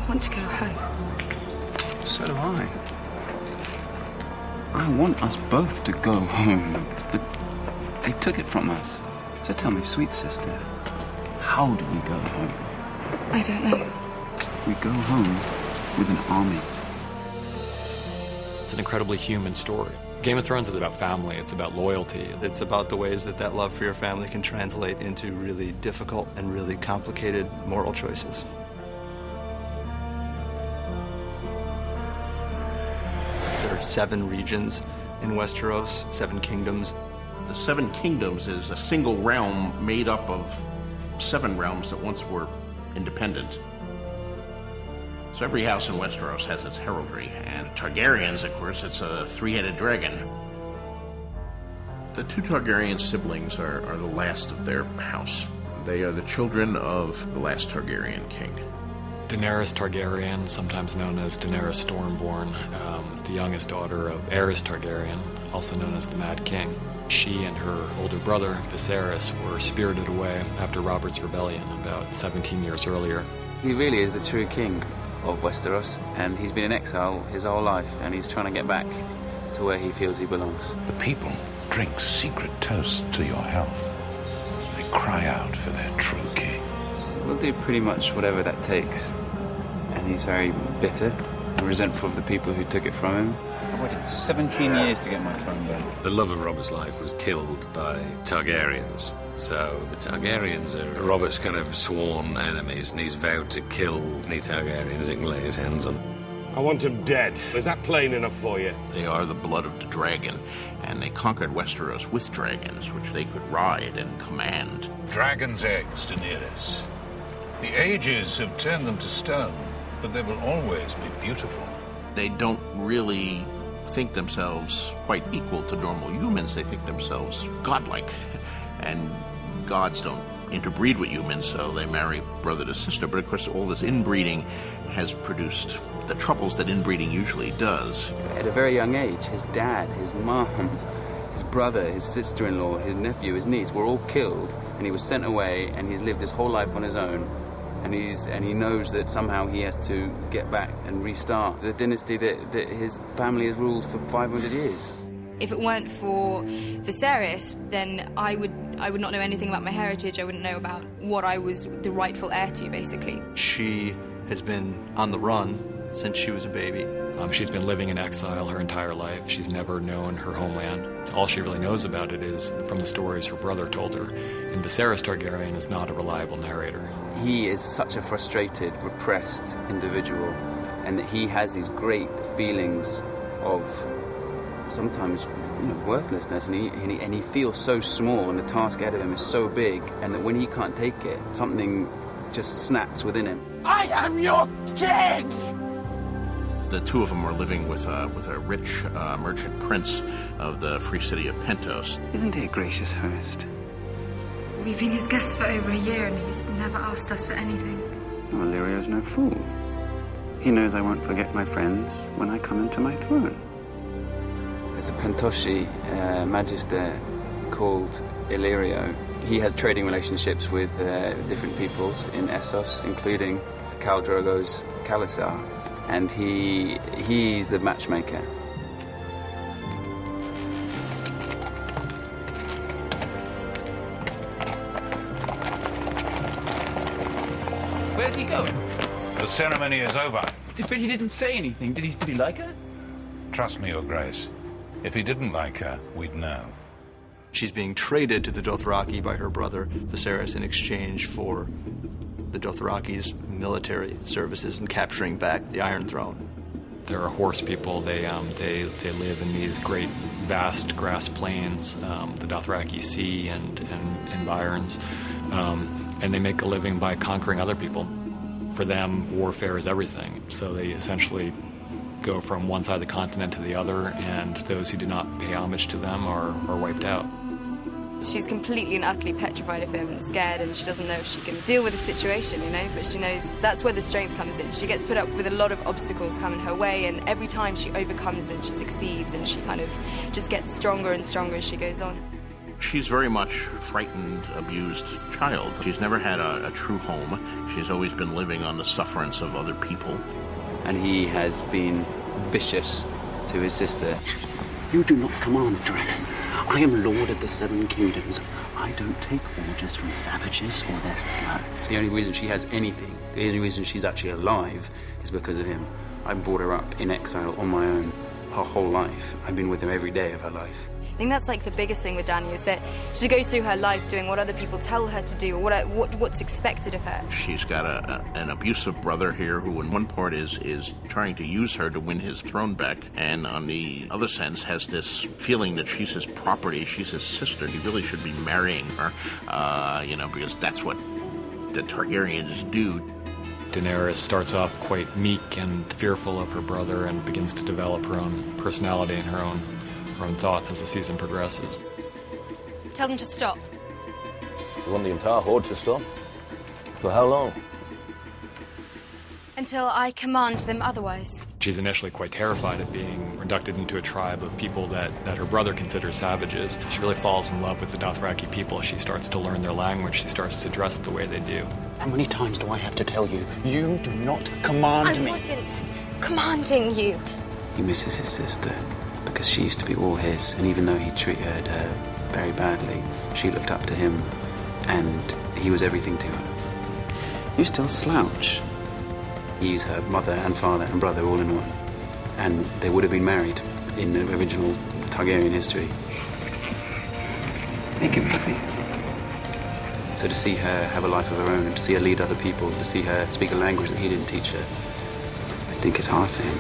I want to go home. So do I. I want us both to go home, but they took it from us. So tell me, sweet sister, how do we go home? I don't know. We go home with an army. It's an incredibly human story. Game of Thrones is about family, it's about loyalty. It's about the ways that that love for your family can translate into really difficult and really complicated moral choices. There are 7 regions in Westeros, 7 kingdoms. The 7 kingdoms is a single realm made up of 7 realms that once were independent. So every house in Westeros has its heraldry, and Targaryens, of course, it's a 3-headed dragon. The 2 Targaryen siblings are the last of their house. They are the children of the last Targaryen king. Daenerys Targaryen, sometimes known as Daenerys Stormborn, is the youngest daughter of Aerys Targaryen, also known as the Mad King. She and her older brother, Viserys, were spirited away after Robert's Rebellion about 17 years earlier. He really is the true king of Westeros, and he's been in exile his whole life, and he's trying to get back to where he feels he belongs. The people drink secret toast to your health. They cry out for their true king. We'll do pretty much whatever that takes, and he's very bitter and resentful of the people who took it from him. I waited 17 years to get my throne back. The love of Robert's life was killed by Targaryens. So the Targaryens are Robert's kind of sworn enemies, and he's vowed to kill any Targaryens he can lay his hands on. I want him dead. Is that plain enough for you? They are the blood of the dragon, and they conquered Westeros with dragons, which they could ride and command. Dragon's eggs, Daenerys. The ages have turned them to stone, but they will always be beautiful. They don't really think themselves quite equal to normal humans. They think themselves godlike. And gods don't interbreed with humans, so they marry brother to sister. But of course, all this inbreeding has produced the troubles that inbreeding usually does. At a very young age, his dad, his mom, his brother, his sister-in-law, his nephew, his niece were all killed, and he was sent away, and he's lived his whole life on his own. And he knows that somehow he has to get back and restart the dynasty that his family has ruled for 500 years. If it weren't for Viserys, then I would not know anything about my heritage. I wouldn't know about what I was the rightful heir to, basically. She has been on the run since she was a baby. She's been living in exile her entire life. She's never known her homeland. All she really knows about it is from the stories her brother told her. And Viserys Targaryen is not a reliable narrator. He is such a frustrated, repressed individual, and that he has these great feelings of sometimes, worthlessness, and he feels so small, and the task ahead of him is so big, and that when he can't take it, something just snaps within him. I am your king! The 2 of them were living with a rich merchant prince of the free city of Pentos. Isn't he a gracious host? We've been his guests for over a year, and he's never asked us for anything. Well, Illyrio's no fool. He knows I won't forget my friends when I come into my throne. There's a Pentoshi magister called Illyrio. He has trading relationships with different peoples in Essos, including Khal Drogo's Khalasar, and he's the matchmaker. Where's he going? The ceremony is over. But he didn't say anything. Did he like her? Trust me, Your Grace. If he didn't like her, we'd know. She's being traded to the Dothraki by her brother Viserys in exchange for the Dothraki's military services and capturing back the Iron Throne. There are horse people. They live in these great, vast grass plains, the Dothraki Sea and environs, and they make a living by conquering other people. For them, warfare is everything. So they essentially go from one side of the continent to the other, and those who do not pay homage to them are wiped out. She's completely and utterly petrified of him and scared, and she doesn't know if she can deal with the situation, but she knows that's where the strength comes in. She gets put up with a lot of obstacles coming her way, and every time she overcomes them, she succeeds, and she kind of just gets stronger and stronger as she goes on. She's very much a frightened, abused child. She's never had a true home. She's always been living on the sufferance of other people. And he has been vicious to his sister. You do not command the dragon. I am Lord of the Seven Kingdoms. I don't take orders from savages or their sluts. The only reason she has anything, the only reason she's actually alive is because of him. I brought her up in exile on my own her whole life. I've been with her every day of her life. I think that's like the biggest thing with Dany is that she goes through her life doing what other people tell her to do, or what's expected of her. She's got an abusive brother here who in one part is trying to use her to win his throne back, and on the other sense has this feeling that she's his property, she's his sister, he really should be marrying her, because that's what the Targaryens do. Daenerys starts off quite meek and fearful of her brother and begins to develop her own personality and her own thoughts as the season progresses. Tell them to stop. You want the entire horde to stop? For how long? Until I command them otherwise. She's initially quite terrified of being inducted into a tribe of people that her brother considers savages. She really falls in love with the Dothraki people. She starts to learn their language. She starts to dress the way they do. How many times do I have to tell you? You do not command me. I wasn't commanding you. He misses his sister because she used to be all his, and even though he treated her very badly, she looked up to him and he was everything to her. You still slouch. He's her mother and father and brother all in one, and they would have been married in the original Targaryen history. Make him happy. So to see her have a life of her own, and to see her lead other people, to see her speak a language that he didn't teach her, I think it's hard for him.